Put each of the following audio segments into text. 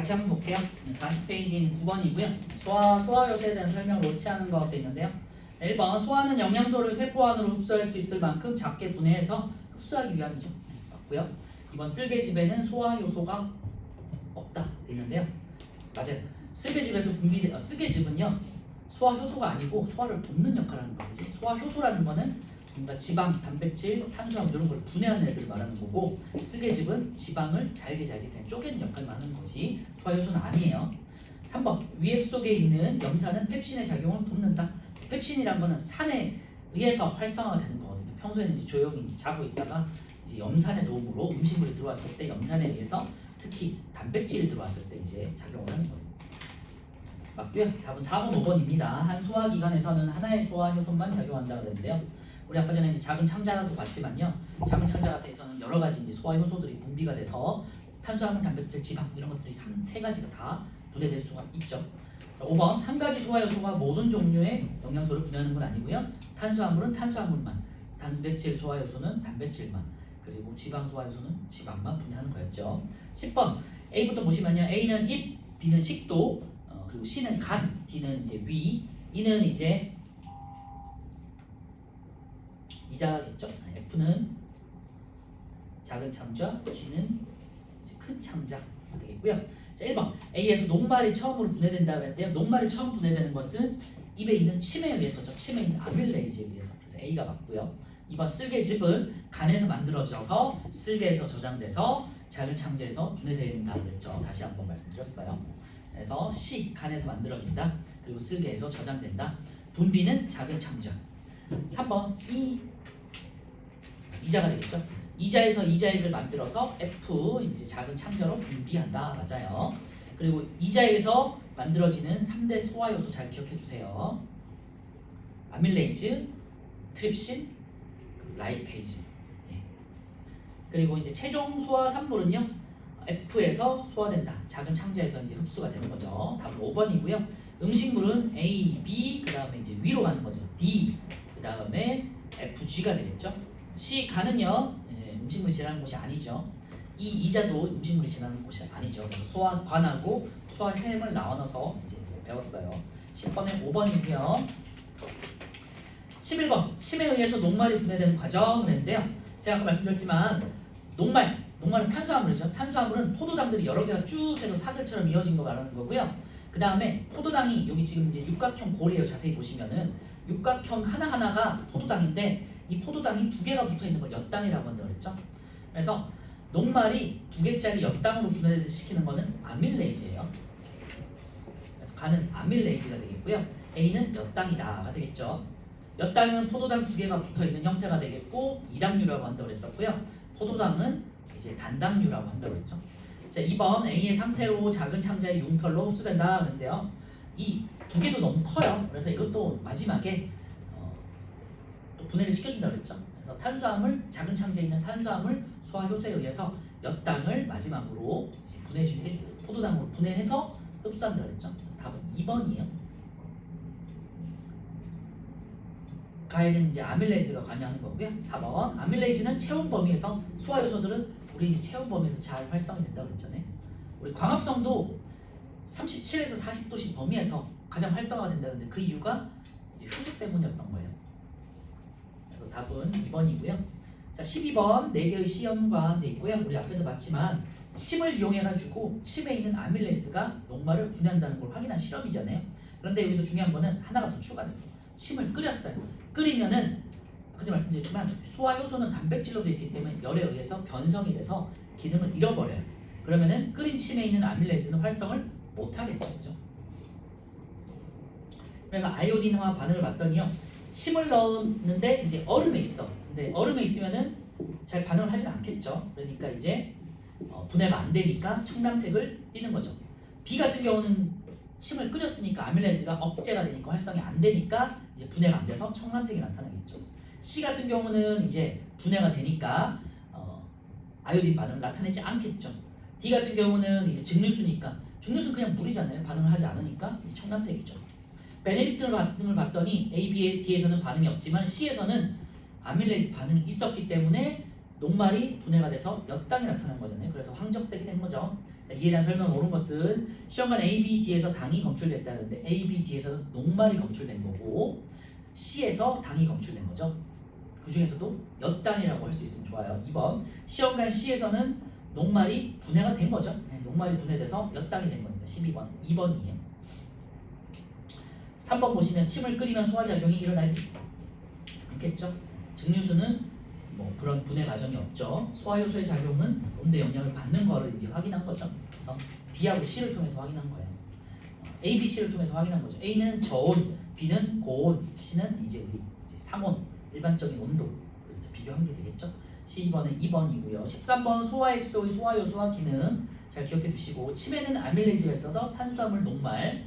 같이 한번 볼게요. 40페이지인 9번이고요. 소화 요소에 대한 설명을 로치하는 것 있는데요. 1번 소화는 영양소를 세포 안으로 흡수할 수 있을 만큼 작게 분해해서 흡수하기 위함이죠. 맞고요. 2번 쓸개즙에는 소화 요소가 없다 돼 있는데요. 맞아요. 쓸개즙에서 쓸개즙은요 소화 효소가 아니고 소화를 돕는 역할을 하는 거지. 소화 효소라는 거는 뭔가 지방, 단백질, 탄수화물 이런 걸 분해하는 애들 말하는 거고, 쓸개즙은 지방을 잘게 그냥 쪼개는 역할만 하는 거지 소화 효소는 아니에요. 3번 위액 속에 있는 염산은 펩신의 작용을 돕는다. 펩신이란 거는 산에 의해서 활성화가 되는 거거든요. 평소에는 이제 조용히 자고 있다가 이제 염산의 도움으로 음식물이 들어왔을 때 염산에 의해서 특히 단백질이 들어왔을 때 이제 작용을 하는 거예요. 맞고요. 답은 4번, 5번입니다. 한 소화기관에서는 하나의 소화 효소만 작용한다고 그랬는데요. 우리 아까 전에 이제 작은 창자도 봤지만요. 작은 창자 같아서는 여러 가지 이제 소화 효소들이 분비가 돼서 탄수화물, 단백질, 지방 이런 것들이 세 가지가 다 분해될 수가 있죠. 자, 5번 한 가지 소화 요소가 모든 종류의 영양소를 분해하는 건 아니고요. 탄수화물은 탄수화물만, 단백질 소화 요소는 단백질만, 그리고 지방 소화 요소는 지방만 분해하는 거였죠. 10번 A부터 보시면요. A는 입, B는 식도, 그리고 C는 간, D는 이제 위, E는 이제 이자겠죠. F는 작은 창자, G는 이제 큰 창자 되겠고요. 자, 1번 A에서 녹말이 처음으로 분해된다고 했는데요. 녹말이 처음 분해되는 것은 입에 있는 침에 의해서죠. 침에 있는 아밀레이즈에 의해서. 그래서 A가 맞고요. 2번 쓸개즙은 간에서 만들어져서 쓸개에서 저장돼서 작은 창자에서 분해된다고 했죠. 다시 한번 말씀드렸어요. 그래서 C 간에서 만들어진다. 그리고 쓸개에서 저장된다. 분비는 작은 창자. 3번 이자가 되겠죠. 이자에서 이자액을 만들어서 F 이제 작은 창자로 분비한다. 맞아요. 그리고 이자에서 만들어지는 3대 소화 요소 잘 기억해 주세요. 아밀레이즈, 트립신, 라이페이즈. 예. 그리고 이제 최종 소화 산물은요. F에서 소화된다. 작은 창자에서 이제 흡수가 되는 거죠. 답은 5번이고요. 음식물은 A, B 그다음에 이제 위로 가는 거죠. D 그다음에 FG가 되겠죠. C 간은요. 음식물이 지나는 곳이 아니죠. 이 이자도 음식물이 지나는 곳이 아니죠. 소화관하고 소화샘을 나눠서 이제 배웠어요. 10번에 5번이고요. 11번 침에 의해서 녹말이 분해되는 과정을 했는데요. 제가 아까 말씀드렸지만 녹말은 탄수화물이죠. 탄수화물은 포도당들이 여러 개가 쭉 해서 사슬처럼 이어진 거 말하는 거고요. 그 다음에 포도당이 여기 지금 이제 육각형 골이에요. 자세히 보시면은 육각형 하나하나가 포도당인데 이 포도당이 두 개가 붙어 있는 걸 엿당이라고 한다고 그랬죠. 그래서 녹말이 두 개짜리 엿당으로 분해시키는 거는 아밀레이즈예요. 그래서 간은 아밀레이즈가 되겠고요. A는 엿당이다가 되겠죠. 엿당은 포도당 두 개가 붙어 있는 형태가 되겠고 이당류라고 한다고 그랬었고요. 포도당은 이제 단당류라고 한다고 그랬죠. 자, 2번 A의 상태로 작은 창자의 융털로 흡수된다 그랬는데요. 이 두 개도 너무 커요. 그래서 이것도 마지막에 또 분해를 시켜준다 그랬죠. 그래서 탄수화물, 작은 창자에 있는 탄수화물 소화 효소에 의해서 엿당을 마지막으로 이제 포도당으로 분해해서 흡수한다 그랬죠. 그래서 답은 2번이에요. 가에는 이제 아밀레이즈가 관여하는 거고요. 4번 아밀레이즈는 체온 범위에서 소화 요소들은 우리 이제 체온 범위에서 잘 활성이 된다고 그랬잖아요. 우리 광합성도 37에서 40도씨 범위에서 가장 활성화가 된다는데 그 이유가 이제 효소 때문이었던 거예요. 그래서 답은 2번이고요. 자, 12번 4개의 시험관 돼 있고요. 우리 앞에서 봤지만 침을 이용해가지고 침에 있는 아밀레이즈가 녹말을 분해한다는 걸 확인한 실험이잖아요. 그런데 여기서 중요한 거는 하나가 더 추가됐어요. 침을 끓였어요. 끓이면은 아까 말씀드렸지만 소화 효소는 단백질로 되어 있기 때문에 열에 의해서 변성이 돼서 기능을 잃어버려요. 그러면은 끓인 침에 있는 아밀레이즈는 활성을 못하겠죠. 그죠? 그래서 아이오딘화 반응을 봤더니요. 침을 넣었는데 이제 얼음에 있어. 근데 얼음에 있으면은 잘 반응을 하진 않겠죠. 그러니까 이제 분해가 안 되니까 청량색을 띠는 거죠. B 같은 경우는 침을 끓였으니까 아밀레이즈가 억제가 되니까 활성이 안 되니까 이제 분해가 안 돼서 청량색이 나타나겠죠. C 같은 경우는 이제 분해가 되니까 아이오딘 반응을 나타내지 않겠죠. D 같은 경우는 이제 증류수니까 증류수는 그냥 물이잖아요. 반응을 하지 않으니까 청량색이죠. 베네딕트 반응을 봤더니 A, B, D에서는 반응이 없지만 C에서는 아밀레이즈 반응이 있었기 때문에 녹말이 분해가 돼서 엿당이 나타난 거잖아요. 그래서 황적색이 된 거죠. 자, 이에 대한 설명을 옳은 것은 시험관 A, B, D에서 당이 검출됐다는데 A, B, D에서는 녹말이 검출된 거고 C에서 당이 검출된 거죠. 그 중에서도 엿당이라고 할 수 있으면 좋아요. 2번 시험관 C에서는 녹말이 분해가 된 거죠. 네, 녹말이 분해돼서 엿당이 된 거니까 12번 2번이에요. 3번 보시면 침을 끓이면 소화작용이 일어나지 않겠죠. 증류수는 뭐 그런 분해 과정이 없죠. 소화효소의 작용은 온도의 영향을 받는 거를 이제 확인한 거죠. 그래서 B하고 C를 통해서 확인한 거예요. A, B, C를 통해서 확인한 거죠. A는 저온, B는 고온, C는 이제 우리 이제 상온, 일반적인 온도 이제 비교한 게 되겠죠. 12번은 2번이고요. 13번 소화액소의 소화효소와 기능 잘 기억해 두시고 침에는 아밀레이즈가 있어서 탄수화물 녹말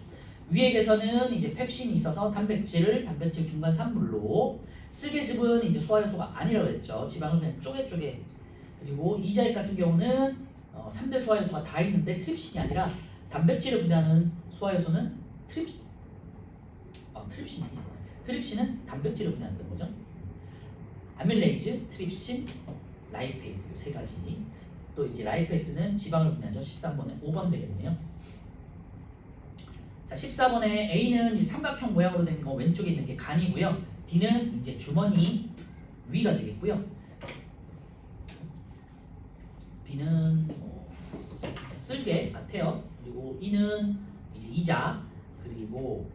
위액에서는 이제 펩신이 있어서 단백질 중간 산물로 쓸개즙은 이제 소화효소가 아니라고 했죠. 지방을 그냥 쪼개 그리고 이자액 같은 경우는 3대 소화효소가 다 있는데 트립신이 아니라 단백질을 분해하는 소화효소는 트립신은 단백질을 분해하는 거죠. 아밀레이즈, 트립신, 라이페이즈 이 세 가지. 또 이제 라이페이스는 지방을 분해하죠. 13번에 5번 되겠네요. 자, 14번에 A는 이제 삼각형 모양으로 된 거 왼쪽에 있는 게 간이고요. D는 이제 주머니 위가 되겠고요. B는 쓸개 같아요. 그리고 E는 이제 이자 그리고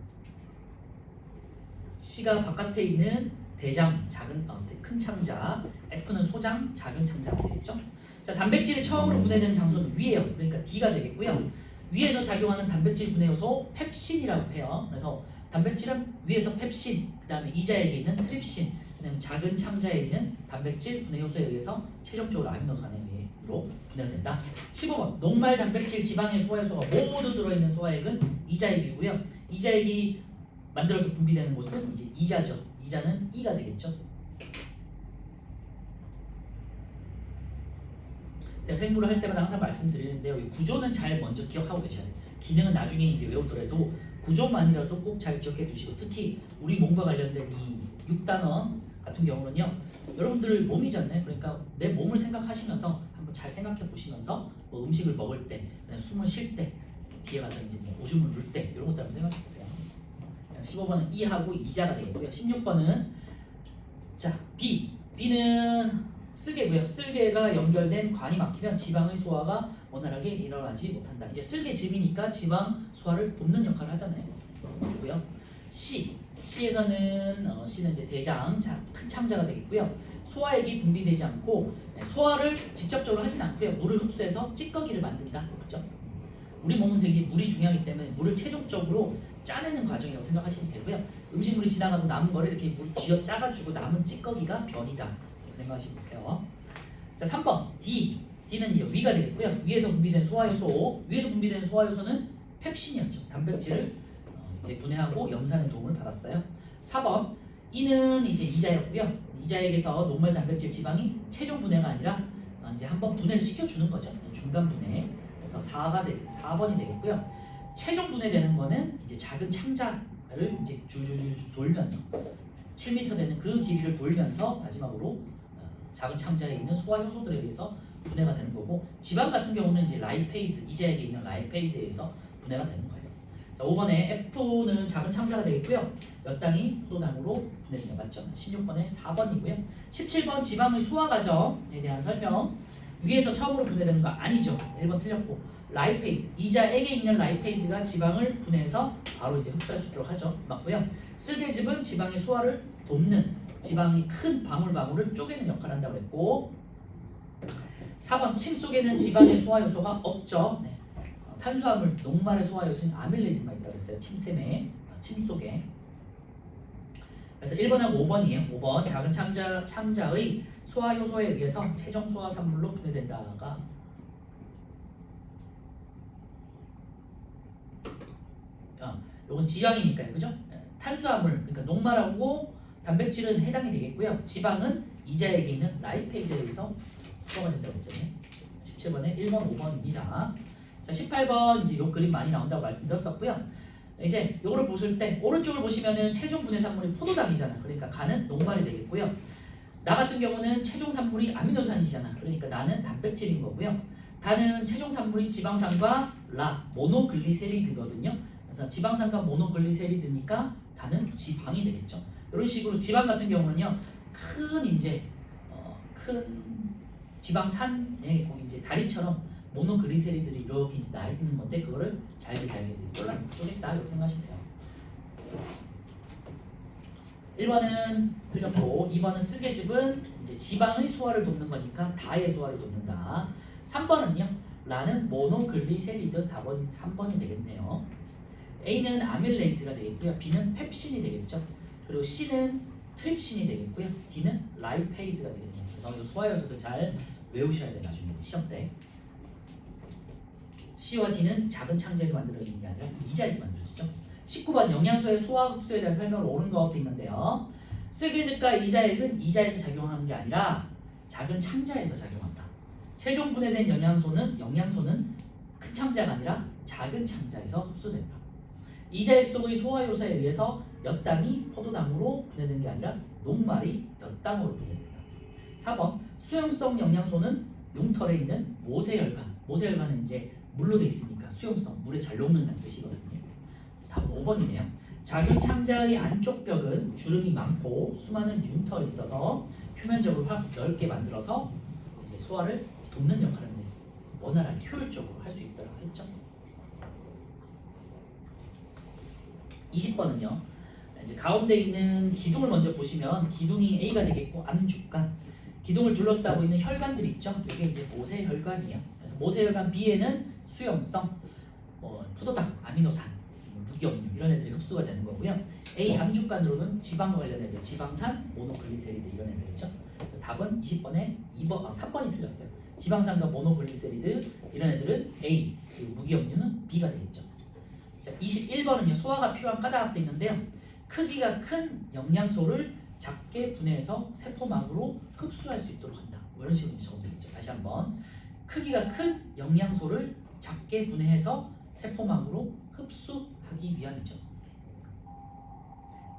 C가 바깥에 있는 대장 작은 큰 창자, F는 소장 작은 창자가 되겠죠. 자, 단백질이 처음으로 분해되는 장소는 위에요. 그러니까 D가 되겠고요. 위에서 작용하는 단백질 분해 요소 펩신이라고 해요. 그래서 단백질은 위에서 펩신, 그 다음에 이자액에 있는 트립신, 그다음에 작은 창자에 있는 단백질 분해 요소에 의해서 최종적으로 아미노산으로 분해가 된다. 15번 녹말 단백질 지방의 소화효소가 모두 들어있는 소화액은 이자액이고요. 이자액이 만들어서 분비되는 곳은 이제 이자죠. 이자는 E가 되겠죠. 제가 생물을 할 때마다 항상 말씀드리는데요. 이 구조는 잘 먼저 기억하고 계셔야 돼요. 기능은 나중에 이제 외우더라도 구조만이라도 꼭 잘 기억해 두시고 특히 우리 몸과 관련된 이 6단원 같은 경우는요. 여러분들 몸이잖아요. 그러니까 내 몸을 생각하시면서 한번 잘 생각해 보시면서 뭐 음식을 먹을 때, 숨을 쉴 때, 뒤에 가서 이제 뭐 오줌을 눌 때 이런 것들 한번 생각해 보세요. 15번은 E하고 이자가 되겠고요. 16번은 자 B는 쓸개고요. 쓸개가 연결된 관이 막히면 지방의 소화가 원활하게 일어나지 못한다. 이제 쓸개즙이니까 지방 소화를 돕는 역할을 하잖아요. 그래서 C에서는 C는 이제 대장 큰 창자가 되겠고요. 소화액이 분비되지 않고 소화를 직접적으로 하진 않고요. 물을 흡수해서 찌꺼기를 만든다. 그렇죠? 우리 몸은 되게 물이 중요하기 때문에 물을 최종적으로 짜내는 과정이라고 생각하시면 되고요. 음식물이 지나가고 남은 거를 이렇게 물 쥐어 짜가지고 남은 찌꺼기가 변이다. 생각하시면 돼요. 자, 3번 D는 이제 위가 되겠고요. 위에서 분비된 소화효소는 펩신이었죠. 단백질을 이제 분해하고 염산의 도움을 받았어요. 4번 E는 이제 이자였고요. 이자액에서 녹말 단백질 지방이 최종 분해가 아니라 이제 한번 분해를 시켜주는 거죠. 중간 분해. 그래서 4번이 되겠고요. 최종 분해되는 거는 이제 작은 창자를 이제 줄줄줄 돌면서 7m 되는 그 길이를 돌면서 마지막으로 작은 창자에 있는 소화효소들에 의해서 분해가 되는 거고 지방 같은 경우는 이제 라이페이즈, 이자액에 있는 라이페이즈에 의해서 분해가 되는 거예요. 자, 5번에 F는 작은 창자가 되겠고요. 엿당이 포도당으로 분해됩니다. 맞죠? 16번에 4번이고요. 17번 지방의 소화 과정에 대한 설명. 위에서 처음으로 분해되는 거 아니죠. 1번 틀렸고 라이페이즈, 이자액에 있는 라이페이즈가 지방을 분해해서 바로 이제 흡수할 수 있도록 하죠. 맞고요. 쓸개즙은 지방의 소화를 돕는 지방이 큰 방울방울을 쪼개는 역할을 한다고 했고 4번 침 속에는 지방의 소화효소가 없죠. 네. 탄수화물, 녹말의 소화효소는 아밀레이즈만 있다고 했어요. 침샘에, 침 속에. 그래서 1번하고 5번이에요. 5번 작은 창자의 소화효소에 의해서 최종 소화산물로 분해된다가 요건 지방이니까요. 그죠? 탄수화물, 그러니까 녹말하고 단백질은 해당이 되겠고요. 지방은 이자액에 있는 라이페이즈에 의해서 소화가 된다고 했잖아요. 17번에 1번, 5번입니다. 자, 18번 이제 요 그림 많이 나온다고 말씀드렸었고요. 이제 요거를 보실 때 오른쪽을 보시면은 최종 분해 산물이 포도당이잖아. 그러니까 간은 녹말이 되겠고요. 나 같은 경우는 최종 산물이 아미노산이잖아. 그러니까 나는 단백질인 거고요. 다는 최종 산물이 지방산과 모노글리세리드거든요. 그래서 지방산과 모노글리세리드니까 다는 지방이 되겠죠. 이런 식으로 지방 같은 경우는요, 큰 이제 큰 지방산에 거기 이제 다리처럼 모노글리세리드들이 이렇게 이제 나 있는 건데 그거를 잘게 쪼갰다 이렇게 생각하시면 돼요. 1번은 틀렸고 2번은 쓸개즙은 이제 지방의 소화를 돕는 거니까 다의 소화를 돕는다. 3번은요. 라는 모노글리세리드 답은 3번이 되겠네요. A는 아밀레이즈가 되겠고요. B는 펩신이 되겠죠. 그리고 C는 트립신이 되겠고요. D는 라이페이즈가 되겠네요. 그래서 이 소화 요소도 잘 외우셔야 돼요. 나중에 시험 때. C와 D는 작은 창자에서 만들어지는 게 아니라 이자에서 만들어지죠. 19번 영양소의 소화 흡수에 대한 설명을 옳은 것도 있는데요. 쓸개즙과 이자액은 이자에서 작용하는 게 아니라 작은 창자에서 작용한다. 최종 분해된 영양소는 큰 창자가 아니라 작은 창자에서 흡수된다. 이자액 속의 소화 요소에 의해서 엿당이 포도당으로 분해된 게 아니라 녹말이 엿당으로 분해된다. 4번 수용성 영양소는 융털에 있는 모세혈관. 모세혈관은 이제 물로 돼 있으니까 수용성, 물에 잘 녹는다는 뜻이거든요. 답은 5번이네요. 작은 창자의 안쪽 벽은 주름이 많고 수많은 융털이 있어서 표면적으로 확 넓게 만들어서 이제 소화를 돕는 역할을 원활하게 효율적으로 할 수 있도록 했죠. 20번은요. 이제 가운데 있는 기둥을 먼저 보시면 기둥이 A가 되겠고 암주간 기둥을 둘러싸고 있는 혈관들이 있죠. 이게 이제 모세혈관이에요. 그래서 모세혈관 B에는 수용성, 포도당, 아미노산, 무기염류 이런 애들이 흡수가 되는 거고요. A 암주간으로는 지방과 관련 애들, 지방산, 모노글리세리드 이런 애들이죠. 그래서 답은 20번에 3번이 틀렸어요. 지방산과 모노글리세리드 이런 애들은 A, 그리고 무기염류는 B가 되겠죠. 자, 21번은요. 소화가 필요한 까닭도 있는데요. 크기가 큰 영양소를 작게 분해해서 세포막으로 흡수할 수 있도록 한다. 이런 식으로 적어드리죠. 다시 한번 크기가 큰 영양소를 작게 분해해서 세포막으로 흡수하기 위함이죠.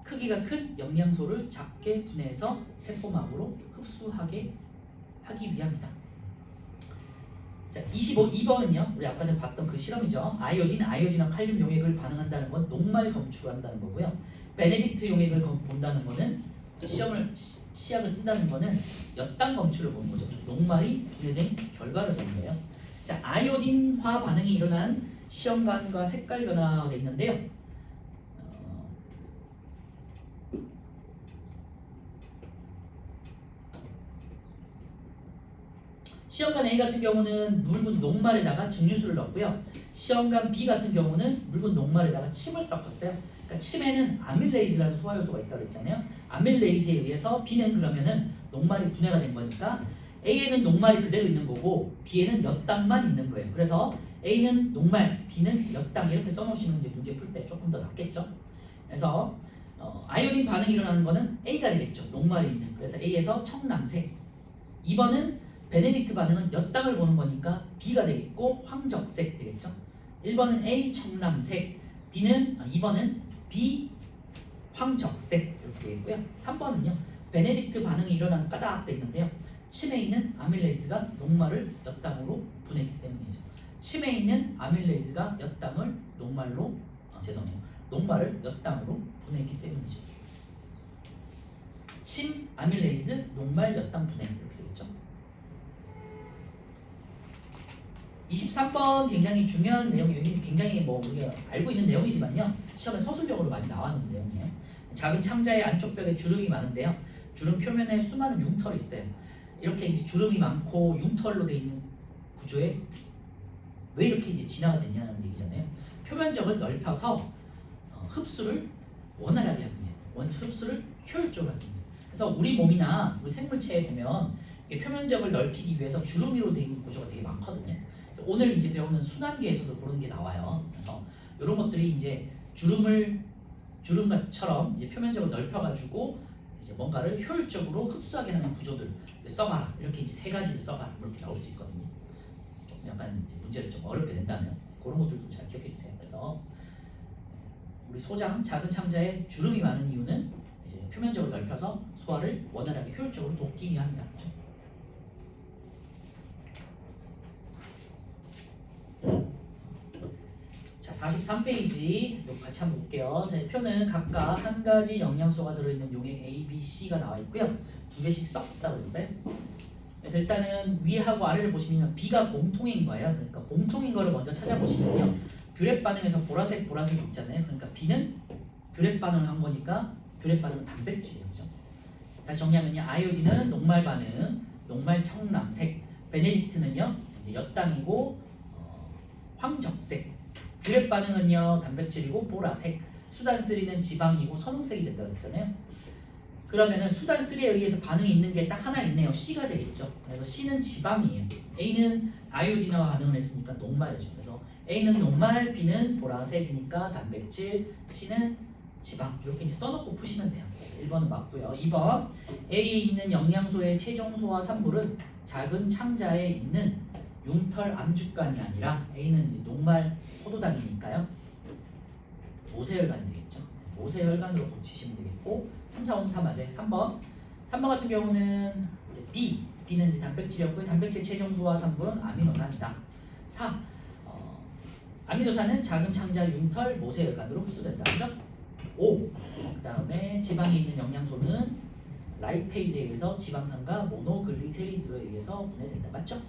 크기가 큰 영양소를 작게 분해해서 세포막으로 흡수하게 하기 위함이다. 자, 25번은요. 우리 아까 전에 봤던 그 실험이죠. 아이오딘과 칼륨 용액을 반응한다는 건 녹말 검출을 한다는 거고요. 베네딕트 용액을 본다는 거는 시약을 쓴다는 거는 엿당 검출을 보는 거죠. 그래서 녹말이 분해된 결과를 보는 거예요. 자, 아이오딘화 반응이 일어난 시험관과 색깔 변화가 있는데요. 시험관 A 같은 경우는 묽은 녹말에다가 증류수를 넣었고요. 시험관 B 같은 경우는 묽은 녹말에다가 침을 섞었어요. 그러니까 침에는 아밀레이즈라는 소화요소가 있다고 했잖아요. 아밀레이즈에 의해서 B는 그러면은 녹말이 분해가 된 거니까 A에는 녹말이 그대로 있는 거고 B에는 엿당만 있는 거예요. 그래서 A는 녹말, B는 엿당 이렇게 써놓으시면 이제 문제 풀 때 조금 더 낫겠죠. 그래서 아이오딘 반응이 일어나는 거는 A가 되겠죠. 녹말이 있는. 그래서 A에서 청남색. 2번은 베네딕트 반응은 엿당을 보는 거니까 B가 되겠고 황적색 되겠죠. 1번은 A 청남색, 2번은 B 황적색 이렇게 되겠고요. 3번은요. 베네딕트 반응이 일어나는 까닭도 있는데요. 침에 있는 아밀레이즈가 녹말을 엿당으로 분해했기 때문이죠. 침에 있는 아밀레이즈가 엿당을 녹말을 엿당으로 분해했기 때문이죠. 침, 아밀레이즈, 녹말, 엿당 분해 이렇게 되겠죠. 23번 굉장히 중요한 내용이에요. 굉장히 우리가 알고 있는 내용이지만요. 시험에 서술형으로 많이 나왔는 내용이에요. 작은 창자의 안쪽 벽에 주름이 많은데요. 주름 표면에 수많은 융털이 있어요. 이렇게 이제 주름이 많고 융털로 되어 있는 구조에 왜 이렇게 이제 진화가 됐냐는 얘기잖아요. 표면적을 넓혀서 흡수를 원활하게 하기 위해, 흡수를 효율적으로 하기 위해. 그래서 우리 몸이나 우리 생물체에 보면 표면적을 넓히기 위해서 주름으로 되어 있는 구조가 되게 많거든요. 오늘 이제 배우는 순환계에서도 그런 게 나와요. 그래서 이런 것들이 이제 주름처럼 이제 표면적을 넓혀가지고 이제 뭔가를 효율적으로 흡수하게 하는 구조들 써봐라. 이렇게 이제 3가지를 써봐라. 이렇게 나올 수 있거든요. 좀 약간 이제 문제를 좀 어렵게 낸다면 그런 것들도 잘 기억해 주세요. 그래서 우리 소장 작은 창자에 주름이 많은 이유는 이제 표면적으로 넓혀서 소화를 원활하게 효율적으로 돕기 위함이다. 그렇죠? 자, 43페이지 이거 같이 한번 볼게요. 자, 이 표는 각각 한 가지 영양소가 들어있는 용액 A, B, C가 나와 있고요. 두 개씩 섞었다고 했어요. 그래서 일단은 위하고 아래를 보시면 B가 공통인 거예요. 그러니까 공통인 거를 먼저 찾아보시면요. 뷰렛 반응에서 보라색 있잖아요. 그러니까 B는 뷰렛 반응을 한 거니까 뷰렛 반응은 단백질이에요. 그죠? 다시 정리하면요. 아이오딘은 녹말 반응, 녹말 청람색, 베네딕트는요 이제 엿당이고 황적색, 뷰렛 반응은요 단백질이고 보라색, 수단 3는 지방이고 선홍색이 된다고 했잖아요. 그러면은 수단 3에 의해서 반응이 있는 게 딱 하나 있네요. C가 되겠죠. 그래서 C는 지방이에요. A는 아이오딘과 반응을 했으니까 녹말이죠. 그래서 A는 녹말, B는 보라색이니까 단백질, C는 지방. 이렇게 이제 써놓고 푸시면 돼요. 1번은 맞고요. 2번 A에 있는 영양소의 최종 소화 산물은 작은 창자에 있는 융털 암죽간이 아니라 A는 이제 녹말 포도당이니까요. 모세혈관이 되겠죠. 모세혈관으로 고치시면 되겠고 3, 4, 5는 다 맞아요. 3번 같은 경우는 이제 B는 이제 단백질이었고요. 단백질 최종 소화 산물은 아미노산이다. 4. 아미노산은 작은 창자 융털 모세혈관으로 흡수된다. 그죠? 5. 그 다음에 지방에 있는 영양소는 라이페이즈에 의해서 지방산과 모노글리세리드에 의해서 분해된다. 맞죠?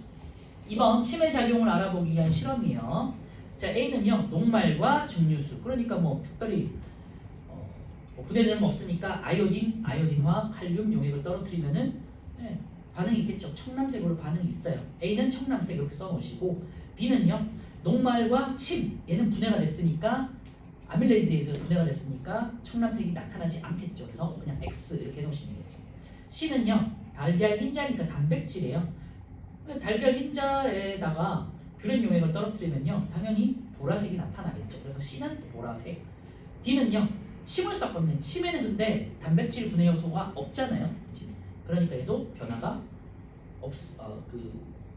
2번 치매 작용을 알아보기 위한 실험이에요. 자, A는요 녹말과 증류수, 그러니까 뭐 특별히 뭐 분해되는 거 없으니까 아이오딘화 칼륨 용액을 떨어뜨리면은 반응이 있겠죠. 청람색으로 반응이 있어요. A는 청람색 이렇게 써놓으시고, B는요 녹말과 침, 얘는 분해가 됐으니까 아밀레이즈에서 분해가 됐으니까 청람색이 나타나지 않겠죠. 그래서 그냥 X 이렇게 해놓으시면 되겠죠. C는요 달걀 흰자니까 단백질이에요. 달걀 흰자에다가 뷰렛 용액을 떨어뜨리면요 당연히 보라색이 나타나겠죠. 그래서 C는 보라색. D는요 침을 섞었네. 침에는 근데 단백질 분해 요소가 없잖아요. 그치? 그러니까 얘도 변화가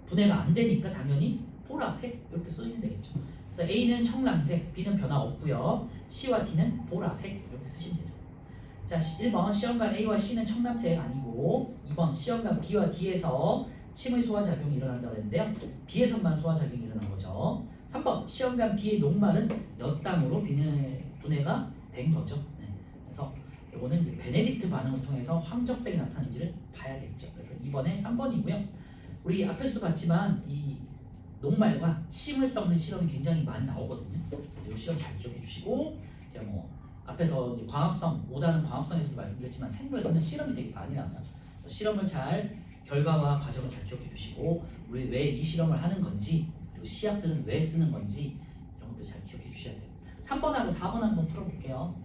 분해가 안 되니까 당연히 보라색 이렇게 쓰시면 되겠죠. 그래서 A는 청람색, B는 변화 없고요. C와 D는 보라색 이렇게 쓰시면 되죠. 자, 1번 시험관 A와 C는 청람색 아니고, 2번 시험관 B와 D에서 침의 소화작용이 일어난다고 했는데요. B에서만 소화작용이 일어난 거죠. 3번 시험관 B의 녹말은 엿당으로 분해가 된 거죠. 네. 그래서 이거는 이제 베네딕트 반응을 통해서 황적색이 나타나는지를 봐야겠죠. 그래서 2번에 3번이고요. 우리 앞에서도 봤지만 이 녹말과 침을 섞는 실험이 굉장히 많이 나오거든요. 그래서 이 실험 잘 기억해 주시고, 제가 뭐 앞에서 이제 광합성, 5단은 광합성에서도 말씀드렸지만 생물에서는 실험이 되게 많이 나와요. 실험을 결과와 과정을 잘 기억해 주시고, 우리 왜 이 실험을 하는 건지, 그리고 시약들은 왜 쓰는 건지 이런 것들 잘 기억해 주셔야 돼요. 3번하고 4번 한번 풀어볼게요.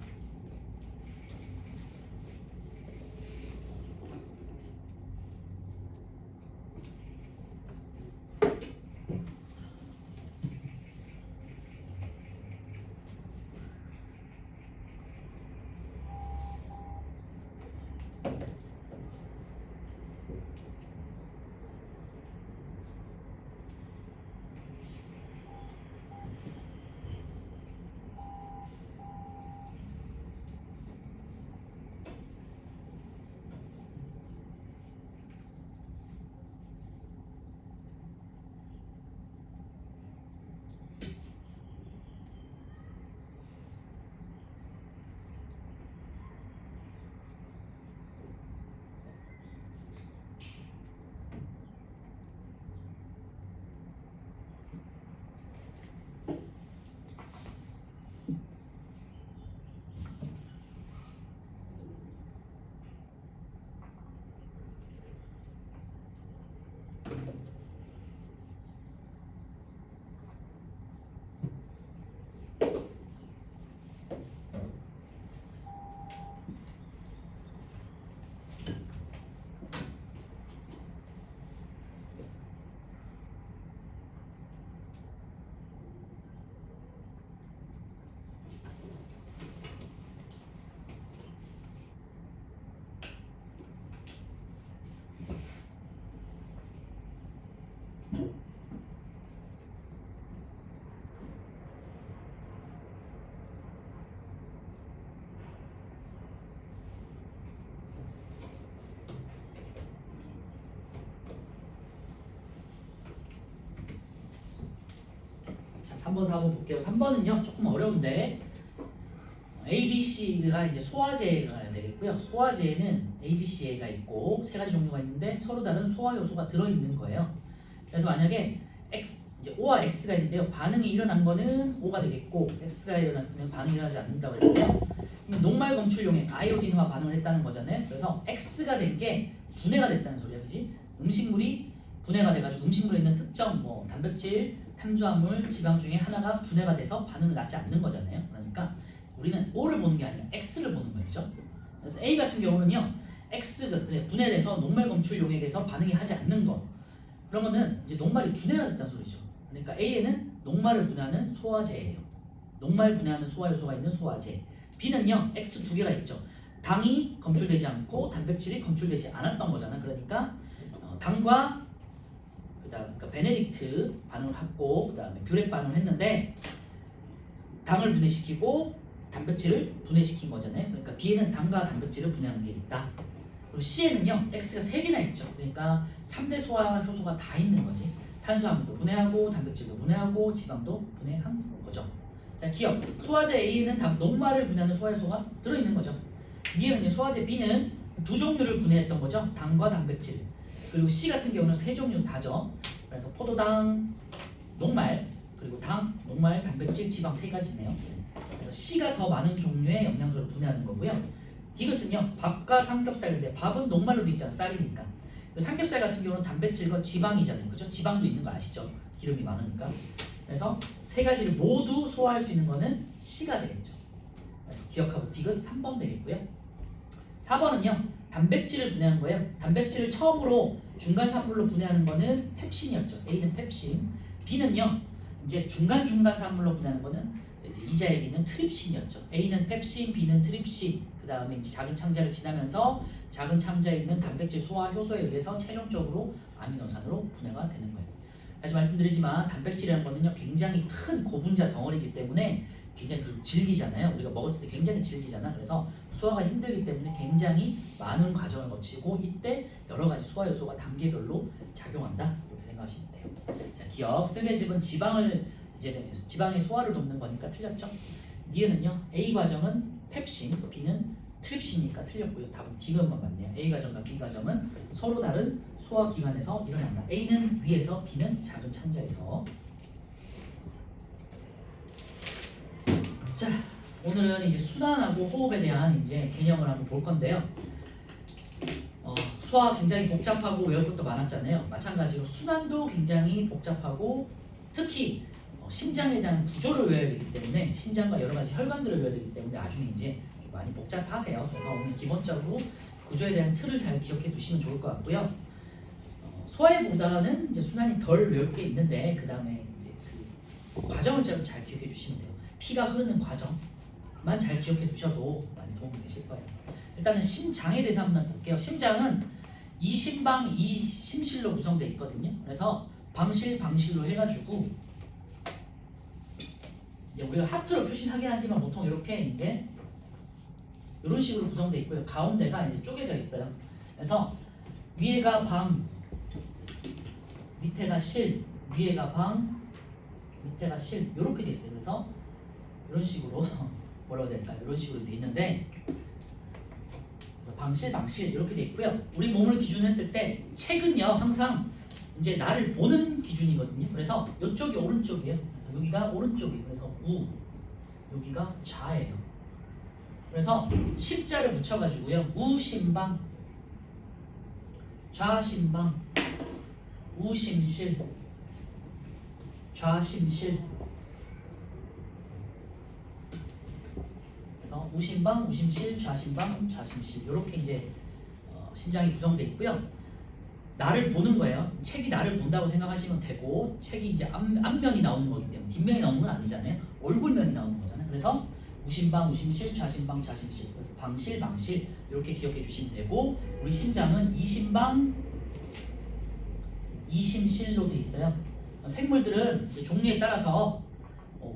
3번, 4번 볼게요. 3번은요 조금 어려운데 A, B, C가 이제 소화제가 되겠고요. 소화제에는 A, B, C가 있고 세 가지 종류가 있는데 서로 다른 소화 요소가 들어있는 거예요. 그래서 만약에 이제 O와 X가 있는데요. 반응이 일어난 거는 O가 되겠고 X가 일어났으면 반응이 일어나지 않는다고 했는데요. 그러면 녹말 검출용에 아이오딘화 반응을 했다는 거잖아요. 그래서 X가 된 게 분해가 됐다는 소리야, 그지? 음식물이 분해가 돼가지고 음식물에 있는 특정 뭐 단백질, 탄수화물, 지방 중에 하나가 분해가 돼서 반응을 나지 않는 거잖아요. 그러니까 우리는 O를 보는 게 아니라 X를 보는 거죠. 그래서 A 같은 경우는요, X가 분해돼서 녹말 검출 용액에서 반응이 하지 않는 거. 그러면은 이제 녹말이 분해가 됐다는 소리죠. 그러니까 A에는 녹말을 분해하는 소화제예요. 녹말 분해하는 소화 요소가 있는 소화제. B는요, X 두 개가 있죠. 당이 검출되지 않고 단백질이 검출되지 않았던 거잖아. 그러니까 당과 그러니까 베네딕트 반응을 했고 그다음에 뷰렉 반응을 했는데 당을 분해시키고 단백질을 분해시킨 거잖아요. 그러니까 B에는 당과 단백질을 분해하는 게 있다. 그리고 C에는요, X가 3개나 있죠. 그러니까 3대 소화 효소가 다 있는 거지. 탄수화물도 분해하고 단백질도 분해하고 지방도 분해한 거죠. 자, 기억. 소화제 A에는 녹말을 분해하는 소화 효소가 들어있는 거죠. B에는요, 소화제 B는 두 종류를 분해했던 거죠. 당과 단백질. 그리고 C 같은 경우는 세 종류 다죠. 그래서 포도당, 녹말, 그리고 당, 녹말, 단백질, 지방 세 가지네요. 그래서 C가 더 많은 종류의 영양소를 분해하는 거고요. 디귿은요, 밥과 삼겹살인데 밥은 녹말로 돼 있잖아, 쌀이니까. 삼겹살 같은 경우는 단백질과 지방이잖아요, 그죠? 지방도 있는 거 아시죠? 기름이 많으니까. 그래서 세 가지를 모두 소화할 수 있는 거는 C가 되겠죠. 그래서 기억하고 디귿 3번 되겠고요. 4번은요, 단백질을 분해한 거예요. 단백질을 처음으로 중간 산물로 분해하는 거는 펩신이었죠. A는 펩신. B는요, 이제 중간 산물로 분해하는 거는 이제 이 자리에 있는 트립신이었죠. A는 펩신, B는 트립신. 그 다음에 이제 작은 창자를 지나면서 작은 창자에 있는 단백질 소화 효소에 의해서 최종적으로 아미노산으로 분해가 되는 거예요. 다시 말씀드리지만 단백질이라는 거는요, 굉장히 큰 고분자 덩어리이기 때문에 굉장히 질기잖아요. 우리가 먹었을 때 굉장히 질기잖아. 그래서 소화가 힘들기 때문에 굉장히 많은 과정을 거치고 이때 여러 가지 소화 요소가 단계별로 작용한다. 이렇게 생각하시면 돼요. 자, 기억. 쓸개집은 지방의 소화를 돕는 거니까 틀렸죠. 니은은요, A 과정은 펩신, B는 트립신이니까 틀렸고요. 답은 D것만 맞네요. A 과정과 B 과정은 서로 다른 소화 기관에서 일어난다. A는 위에서, B는 작은 창자에서. 자, 오늘은 이제 순환하고 호흡에 대한 이제 개념을 한번 볼 건데요. 소화 굉장히 복잡하고 외울 것도 많았잖아요. 마찬가지로 순환도 굉장히 복잡하고 특히 심장에 대한 구조를 외워야 되기 때문에 심장과 여러 가지 혈관들을 외워야 되기 때문에 나중에 이제 좀 많이 복잡하세요. 그래서 오늘 기본적으로 구조에 대한 틀을 잘 기억해 두시면 좋을 것 같고요. 소화보다는 이제 순환이 덜 외울 게 있는데 그 다음에 이제 그 과정을 잘 기억해 주시면 돼요. 피가 흐르는 과정만 잘 기억해 두셔도 많이 도움이 되실 거예요. 일단은 심장에 대해서 한번 볼게요. 심장은 이심방 이심실로 구성되어 있거든요. 그래서 방실로 해가지고 이제 우리가 하트로 표시하긴 하지만 보통 이렇게 이제 이런 식으로 구성되어 있고요. 가운데가 이제 쪼개져 있어요. 그래서 위에가 방, 밑에가 실, 위에가 방, 밑에가 실 이렇게 돼 있어요. 그래서 이런 식으로 뭐라고 해야 될까요? 이런 식으로 돼 있는데 그래서 방실 이렇게 돼 있고요. 우리 몸을 기준으로 했을 때 책은요 항상 이제 나를 보는 기준이거든요. 그래서 이쪽이 오른쪽이에요. 그래서 여기가 오른쪽이에요. 그래서 우, 여기가 좌예요. 그래서 십자를 붙여가지고요. 우심방, 좌심방, 우심실, 좌심실. 그래서 우심방, 우심실, 좌심방, 좌심실 이렇게 이제 심장이 구성되어 있고요. 나를 보는 거예요. 책이 나를 본다고 생각하시면 되고 책이 이제 앞면이 나오는 거기 때문에 뒷면이 나오는 건 아니잖아요. 얼굴면이 나오는 거잖아요. 그래서 우심방, 우심실, 좌심방, 좌심실. 그래서 방실, 방실 이렇게 기억해 주시면 되고 우리 심장은 이심방, 이심실로 돼 있어요. 생물들은 이제 종류에 따라서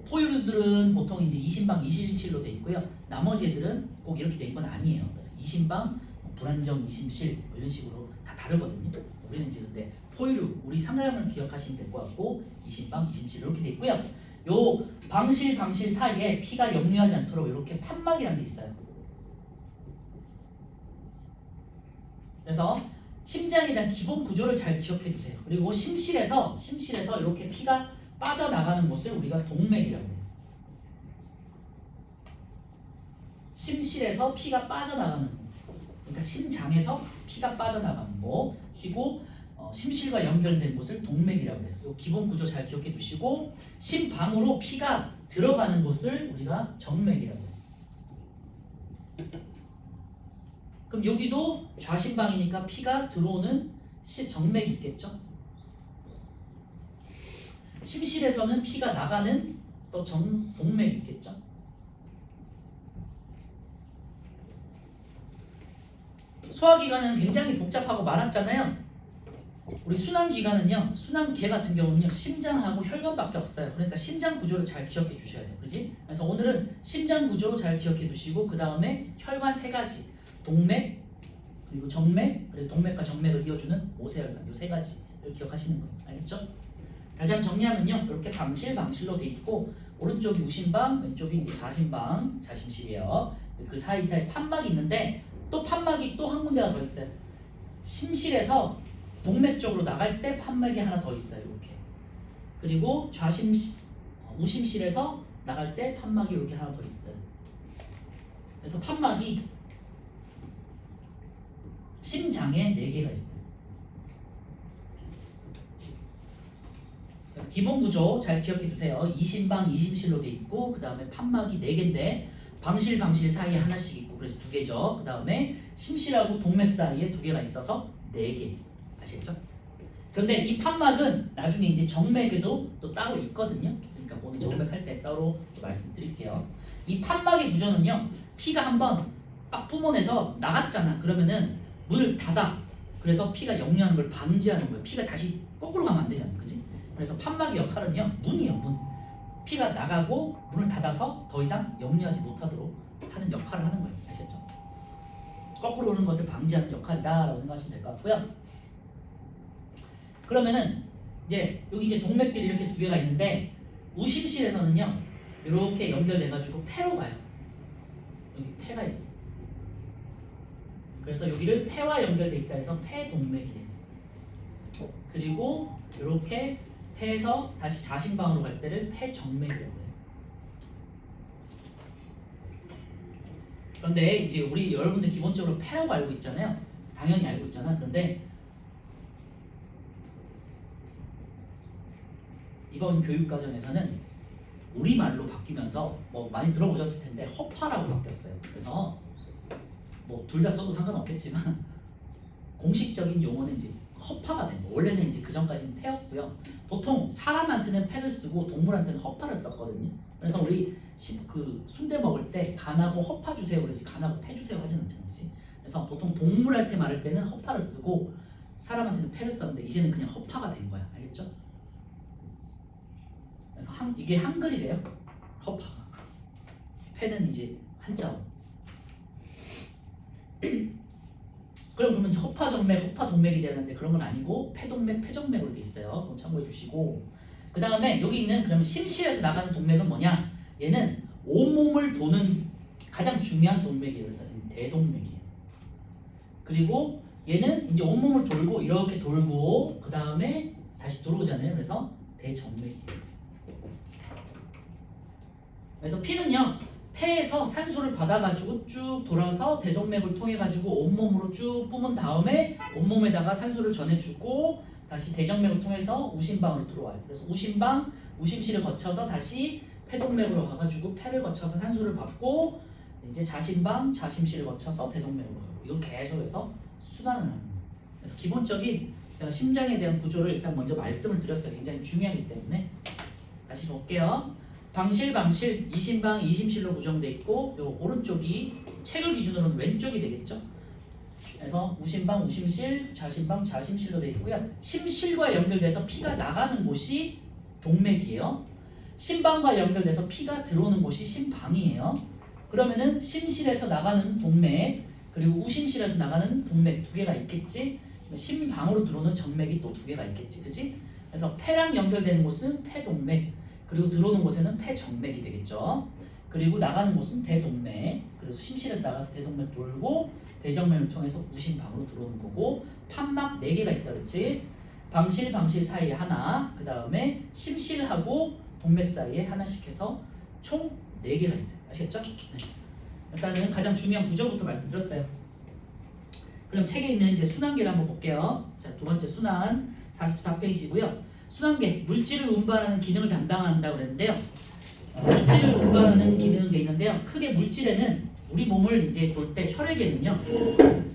포유류들은 보통 이제 이심방, 이심실로 돼 있고요. 나머지 애들은 꼭 이렇게 돼 있는 건 아니에요. 그래서 이심방, 불안정, 이심실 이런 식으로 다 다르거든요. 우리는 이제 근데 포유류, 우리 사람을 기억하시면 될 것 같고 이심방, 이심실 이렇게 돼 있고요. 요 방실 사이에 피가 역류하지 않도록 이렇게 판막이라는 게 있어요. 그래서 심장에 대한 기본 구조를 잘 기억해 주세요. 그리고 심실에서 이렇게 피가 빠져나가는 곳을 우리가 동맥이라고 해요. 심실에서 피가 빠져나가는 곳. 그러니까 심장에서 피가 빠져나가는 곳이고 심실과 연결된 곳을 동맥이라고 해요. 이 기본 구조 잘 기억해 두시고 심방으로 피가 들어가는 곳을 우리가 정맥이라고 해요. 그럼 여기도 좌심방이니까 피가 들어오는 정맥이 있겠죠. 심실에서는 피가 나가는 또 동맥이 있겠죠. 소화기관은 굉장히 복잡하고 많았잖아요. 우리 순환기관은요, 순환계 같은 경우는요, 심장하고 혈관밖에 없어요. 그러니까 심장 구조를 잘 기억해 주셔야 돼요. 그지? 그래서 오늘은 심장 구조 잘 기억해 두시고, 그 다음에 혈관 세 가지, 동맥, 그리고 정맥, 그리고 동맥과 정맥을 이어주는 모세혈관, 이 세 가지를 기억하시는 거예요. 알겠죠? 다시 한번 정리하면요, 이렇게 방실로 돼 있고, 오른쪽이 우심방, 왼쪽이 이제 자심실이에요. 그 사이사이 판막이 있는데, 또 판막이 또 한 군데가 더 있어요. 심실에서 동맥 쪽으로 나갈 때 판막이 하나 더 있어요. 이렇게. 그리고 우심실에서 나갈 때 판막이 이렇게 하나 더 있어요. 그래서 판막이 심장에 4개가 있어요. 그래서 기본 구조 잘 기억해 두세요. 이심방, 이심실로 돼 있고, 그 다음에 판막이 4개인데 방실 사이에 하나씩 있고, 그래서 2개죠. 그 다음에 심실하고 동맥 사이에 2개가 있어서 4개. 아시겠죠? 그런데 이 판막은 나중에 이제 정맥에도 또 따로 있거든요. 그러니까 오늘 정맥 할 때 따로 말씀드릴게요. 이 판막의 구조는요, 피가 한번 빡 뿜어내서 나갔잖아. 그러면은 문을 닫아. 그래서 피가 역류하는 걸 방지하는 거예요. 피가 다시 거꾸로 가면 안 되잖아. 그지? 그래서 판막의 역할은요, 문이에요. 문. 피가 나가고 문을 닫아서 더 이상 역류하지 못하도록 하는 역할을 하는 거예요. 아시겠죠? 거꾸로 오는 것을 방지하는 역할이다라고 생각하시면 될 것 같고요. 그러면은 이제 여기 이제 동맥들이 이렇게 2개가 있는데 우심실에서는요, 이렇게 연결돼가지고 폐로 가요. 여기 폐가 있어. 그래서 여기를 폐와 연결돼 있다 해서 폐동맥이에요. 그리고 이렇게 폐에서 다시 자심방으로 갈 때를 폐정맥이라고 해요. 그런데 이제 우리 여러분들 기본적으로 폐라고 알고 있잖아요. 당연히 알고 있잖아. 그런데 이번 교육과정에서는 우리말로 바뀌면서 뭐 많이 들어보셨을 텐데 허파라고 바뀌었어요. 그래서 뭐 둘 다 써도 상관없겠지만 공식적인 용어는 이제 허파가 된 거. 원래는 이제 그 전까지는 폐였고요. 보통 사람한테는 폐를 쓰고 동물한테는 허파를 썼거든요. 그래서 우리 그 순대 먹을 때 간하고 허파 주세요 그러지 간하고 폐 주세요 하진 않잖아요. 그래서 보통 동물한테 말할 때는 허파를 쓰고 사람한테는 폐를 썼는데 이제는 그냥 허파가 된 거야. 알겠죠? 그래서 이게 한글이래요. 허파가. 폐는 이제 한자어. 그러면 이제 허파정맥, 허파동맥이 되는데 그런 건 아니고 폐동맥, 폐정맥으로 돼 있어요. 그럼 참고해 주시고, 그 다음에 여기 있는 그러면 심실에서 나가는 동맥은 뭐냐? 얘는 온몸을 도는 가장 중요한 동맥이에요. 그래서 대동맥이에요. 그리고 얘는 이제 온몸을 돌고 이렇게 돌고 그 다음에 다시 들어오잖아요. 그래서 대정맥이에요. 그래서 피는요, 폐에서 산소를 받아가지고 쭉 돌아서 대동맥을 통해 가지고 온몸으로 쭉 뿜은 다음에 온몸에다가 산소를 전해주고 다시 대정맥을 통해서 우심방으로 들어와요. 그래서 우심방, 우심실을 거쳐서 다시 폐동맥으로 가가지고 폐를 거쳐서 산소를 받고 이제 자심방, 자심실을 거쳐서 대동맥으로 가고 이걸 계속해서 순환을 하는 거예요. 그래서 기본적인 제가 심장에 대한 구조를 일단 먼저 말씀을 드렸어요. 굉장히 중요하기 때문에 다시 볼게요. 방실, 이심방, 이심실로 구성되어 있고 요 오른쪽이 책을 기준으로는 왼쪽이 되겠죠. 그래서 우심방, 우심실, 자심방, 자심실로 되어 있고요. 심실과 연결돼서 피가 나가는 곳이 동맥이에요. 심방과 연결돼서 피가 들어오는 곳이 심방이에요. 그러면은 심실에서 나가는 동맥 그리고 우심실에서 나가는 동맥 2개가 있겠지. 심방으로 들어오는 정맥이 또 2개가 있겠지, 그렇지? 그래서 폐랑 연결되는 곳은 폐동맥. 그리고 들어오는 곳에는 폐정맥이 되겠죠. 그리고 나가는 곳은 대동맥. 그래서 심실에서 나가서 대동맥 돌고 대정맥을 통해서 우심방으로 들어오는 거고 판막 4개가 있다 그랬지. 방실 사이에 하나, 그 다음에 심실하고 동맥 사이에 하나씩 해서 총 4개가 있어요. 아시겠죠? 네. 일단은 가장 중요한 구조부터 말씀드렸어요. 그럼 책에 있는 이제 순환계를 한번 볼게요. 자, 두 번째 순환 44페이지고요. 순환계, 물질을 운반하는 기능을 담당한다고 그랬는데요. 물질을 운반하는 기능이 있는데요. 크게 물질에는 우리 몸을 이제 돌 때 혈액에는요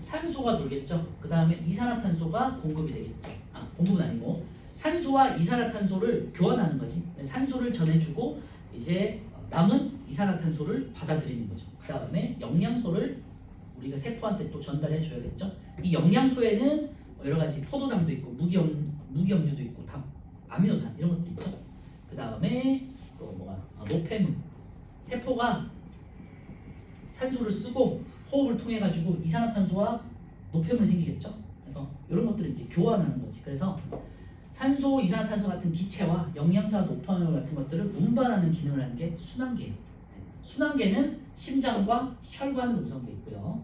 산소가 돌겠죠. 그 다음에 이산화탄소가 공급이 되겠죠. 공급은 아니고 산소와 이산화탄소를 교환하는 거지. 산소를 전해주고 이제 남은 이산화탄소를 받아들이는 거죠. 그 다음에 영양소를 우리가 세포한테 또 전달해 줘야겠죠. 이 영양소에는 여러 가지 포도당도 있고 무기염료도 있고 다 아미노산 이런 것도 있죠. 그 다음에 또 뭐가 노폐물. 세포가 산소를 쓰고 호흡을 통해 가지고 이산화탄소와 노폐물이 생기겠죠. 그래서 이런 것들을 이제 교환하는 거지. 그래서 산소, 이산화탄소 같은 기체와 영양소와 노폐물 같은 것들을 운반하는 기능을 하는 게 순환계예요. 순환계는 심장과 혈관으로 구성되어 있고요.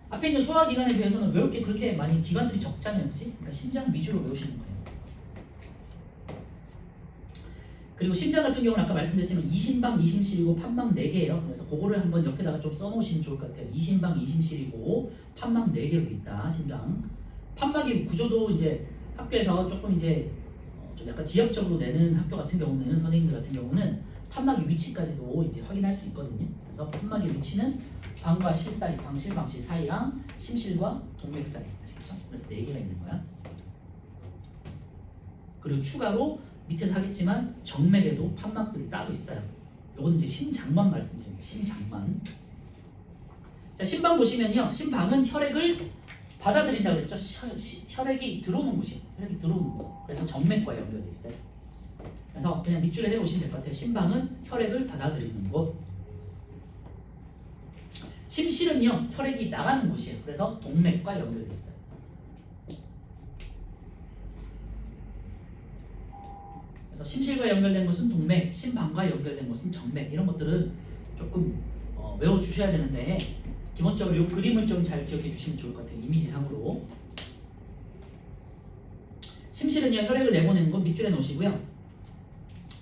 앞에 있는 소화기관에 비해서는 외울 게 그렇게 많이 기관들이 적잖아요, 그렇지? 그러니까 심장 위주로 외우시는 거예요. 그리고 심장 같은 경우는 아까 말씀드렸지만 이심방, 이심실이고 판막 4개예요. 그래서 그거를 한번 옆에다가 좀 써놓으시면 좋을 것 같아요. 이심방, 이심실이고 판막 4개로 있다. 심장. 판막의 구조도 이제 학교에서 조금 이제 좀 약간 지역적으로 내는 학교 같은 경우는 선생님들 같은 경우는 판막의 위치까지도 이제 확인할 수 있거든요. 그래서 판막의 위치는 방과 실 사이, 방실 사이랑 심실과 동맥 사이. 아시겠죠? 그래서 4개가 있는 거야. 그리고 추가로 밑에서 하겠지만 정맥에도 판막들이 따로 있어요. 요건 이제 심장만 말씀드립니다. 심장만. 자, 심방 보시면요. 심방은 혈액을 받아들인다고 그랬죠. 혈액이 들어오는 곳이에요. 혈액이 들어오는 곳. 그래서 정맥과 연결돼 있어요. 그래서 그냥 밑줄에 해오시면 될 것 같아요. 심방은 혈액을 받아들이는 곳. 심실은요. 혈액이 나가는 곳이에요. 그래서 동맥과 연결돼 있어요. 그래서 심실과 연결된 곳은 동맥, 심방과 연결된 곳은 정맥. 이런 것들은 조금 외워주셔야 되는데 기본적으로 이 그림을 좀 잘 기억해 주시면 좋을 것 같아요. 이미지상으로. 심실은요. 혈액을 내보내는 건 밑줄에 놓으시고요.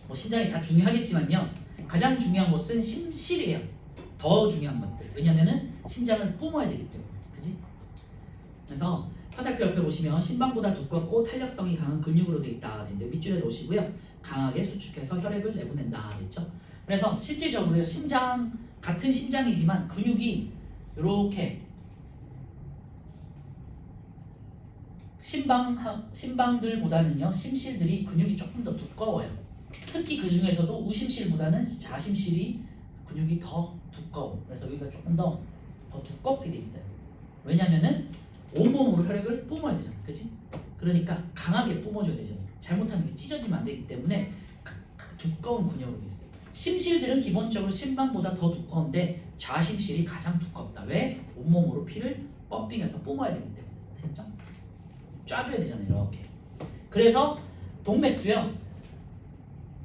뭐 심장이 다 중요하겠지만요. 가장 중요한 곳은 심실이에요. 더 중요한 것들. 왜냐면은 심장을 뿜어야 되기 때문에. 그지? 그래서 화살표 옆에 보시면 심방보다 두껍고 탄력성이 강한 근육으로 되어 있다. 근데 밑줄에 놓으시고요. 강하게 수축해서 혈액을 내보낸다. 됐죠? 그래서 실질적으로 심장 같은 심장이지만 근육이 이렇게 심방들보다는요. 심실들이 근육이 조금 더 두꺼워요. 특히 그 중에서도 우심실보다는 자심실이 근육이 더 두꺼워. 그래서 여기가 조금 더 두껍게 돼 있어요. 왜냐면은 온몸으로 혈액을 뿜어야 되잖아. 그치? 그러니까 강하게 뿜어줘야 되잖아. 잘못하면 이게 찢어지면 안 되기 때문에 두꺼운 근육으로 돼 있어요. 심실들은 기본적으로 심방보다 더 두꺼운데 좌심실이 가장 두껍다. 왜? 온몸으로 피를 펌핑해서 뿜어야 되기 때문에. 아셨죠? 짜줘야 되잖아요. 이렇게. 그래서 동맥도요.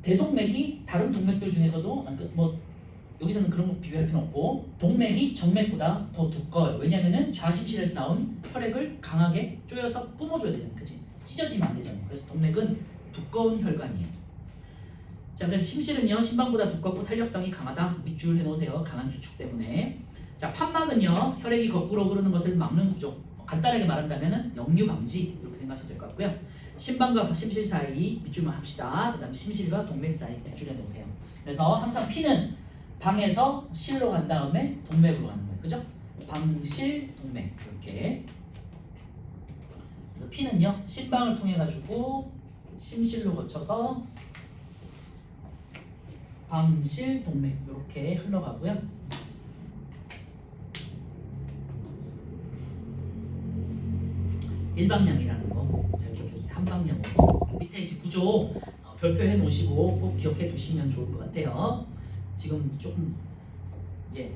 대동맥이 다른 동맥들 중에서도 뭐 여기서는 그런 거 비교할 필요 없고 동맥이 정맥보다 더 두꺼워요. 왜냐면은 좌심실에서 나온 혈액을 강하게 쪼여서 뿜어줘야 되잖아요. 그치? 찢어지면 안 되잖아요. 그래서 동맥은 두꺼운 혈관이에요. 자, 그래서 심실은요. 심방보다 두껍고 탄력성이 강하다. 밑줄 해놓으세요. 강한 수축 때문에. 자, 판막은요. 혈액이 거꾸로 흐르는 것을 막는 구조. 간단하게 말한다면은 역류 방지 이렇게 생각하시면 될 것 같고요. 심방과 심실 사이 밑줄만 합시다. 그 다음에 심실과 동맥 사이 밑줄에 놓으세요. 그래서 항상 피는 방에서 실로 간 다음에 동맥으로 가는 거예요. 그죠? 방실, 동맥 이렇게. 그래서 피는요. 심방을 통해 가지고 심실로 거쳐서 방실, 동맥 이렇게 흘러가고요. 일방량이라는 거 잘 기억해 주세요. 한방량으로. 밑에 이제 구조 별표해 놓으시고 꼭 기억해 두시면 좋을 것 같아요. 지금 조금 이제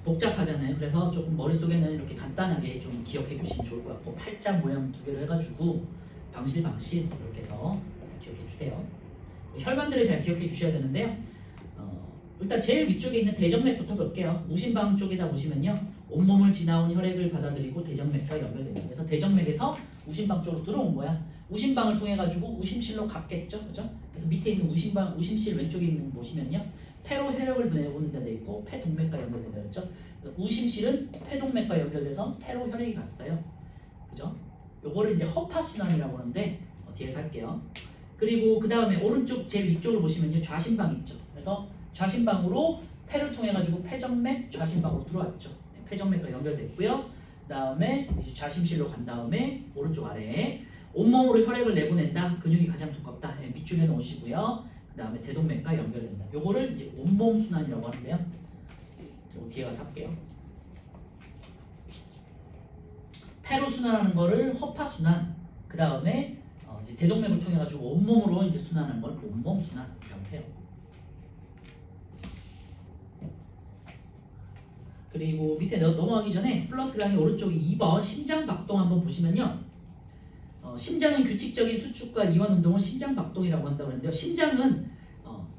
복잡하잖아요. 그래서 조금 머릿속에는 이렇게 간단하게 좀 기억해 주시면 좋을 것 같고 팔자 모양 두 개로 해가지고 방실 이렇게 해서 기억해 주세요. 혈관들을 잘 기억해 주셔야 되는데요. 일단 제일 위쪽에 있는 대정맥부터 볼게요. 우심방 쪽에다 보시면요. 온몸을 지나온 혈액을 받아들이고 대정맥과 연결됩니다. 그래서 대정맥에서 우심방 쪽으로 들어온 거야. 우심방을 통해 가지고 우심실로 갔겠죠, 그죠? 그래서 밑에 있는 우심방, 우심실 왼쪽에 있는 거 보시면요, 폐로 혈액을 보내보는 데 있고 폐동맥과 연결된다 그랬죠? 우심실은 폐동맥과 연결돼서 폐로 혈액이 갔어요, 그죠? 요거를 이제 허파순환이라고 하는데 뒤에서 할게요. 그리고 그 다음에 오른쪽 제일 위쪽을 보시면요, 좌심방 있죠. 그래서 좌심방으로 폐를 통해 가지고 폐정맥 좌심방으로 들어왔죠. 폐정맥과 연결됐고요. 그 다음에 이제 좌심실로 간 다음에 오른쪽 아래에 온몸으로 혈액을 내보낸다. 근육이 가장 두껍다. 밑줄에 놓으시고요. 그 다음에 대동맥과 연결된다. 요거를 이제 온몸 순환이라고 하는데요. 요 뒤에 가서 할게요. 폐로 순환하는 거를 허파 순환. 그 다음에 이제 대동맥을 통해 가지고 온몸으로 이제 순환하는 걸 온몸 순환이라고 해요. 그리고 밑에 넘어가기 전에 플러스 강의 오른쪽에 2번 심장 박동 한번 보시면요. 심장은 규칙적인 수축과 이완 운동을 심장 박동이라고 한다고 하는데요. 심장은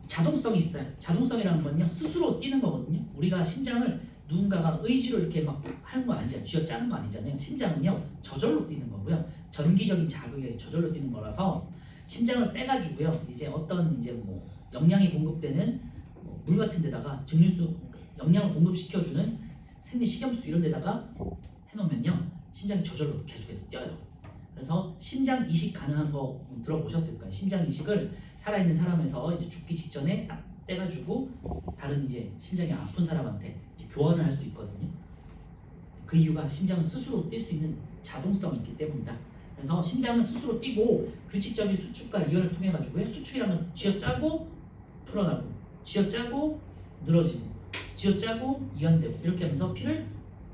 자동성이 있어요. 자동성이라는 건요, 스스로 뛰는 거거든요. 우리가 심장을 누군가가 의지로 이렇게 막 하는 거 아니잖아요. 쥐어짜는 거 아니잖아요. 심장은요, 저절로 뛰는 거고요. 전기적인 자극에 저절로 뛰는 거라서 심장을 떼가지고요, 이제 어떤 이제 뭐 영양이 공급되는 물 같은 데다가 증류수 영양을 공급시켜주는 생리 식염수 이런 데다가 해놓으면요, 심장이 저절로 계속해서 뛰어요. 그래서 심장 이식 가능한 거 들어보셨을 거예요. 심장 이식을 살아있는 사람에서 이제 죽기 직전에 딱 떼가지고 다른 이제 심장이 아픈 사람한테 이제 교환을 할 수 있거든요. 그 이유가 심장은 스스로 뛸 수 있는 자동성이 있기 때문이다. 그래서 심장은 스스로 뛰고 규칙적인 수축과 이완을 통해 가지고요. 수축이라면 쥐어짜고 풀어나고, 쥐어짜고 늘어지고, 쥐어짜고 이완되고 이렇게 하면서 피를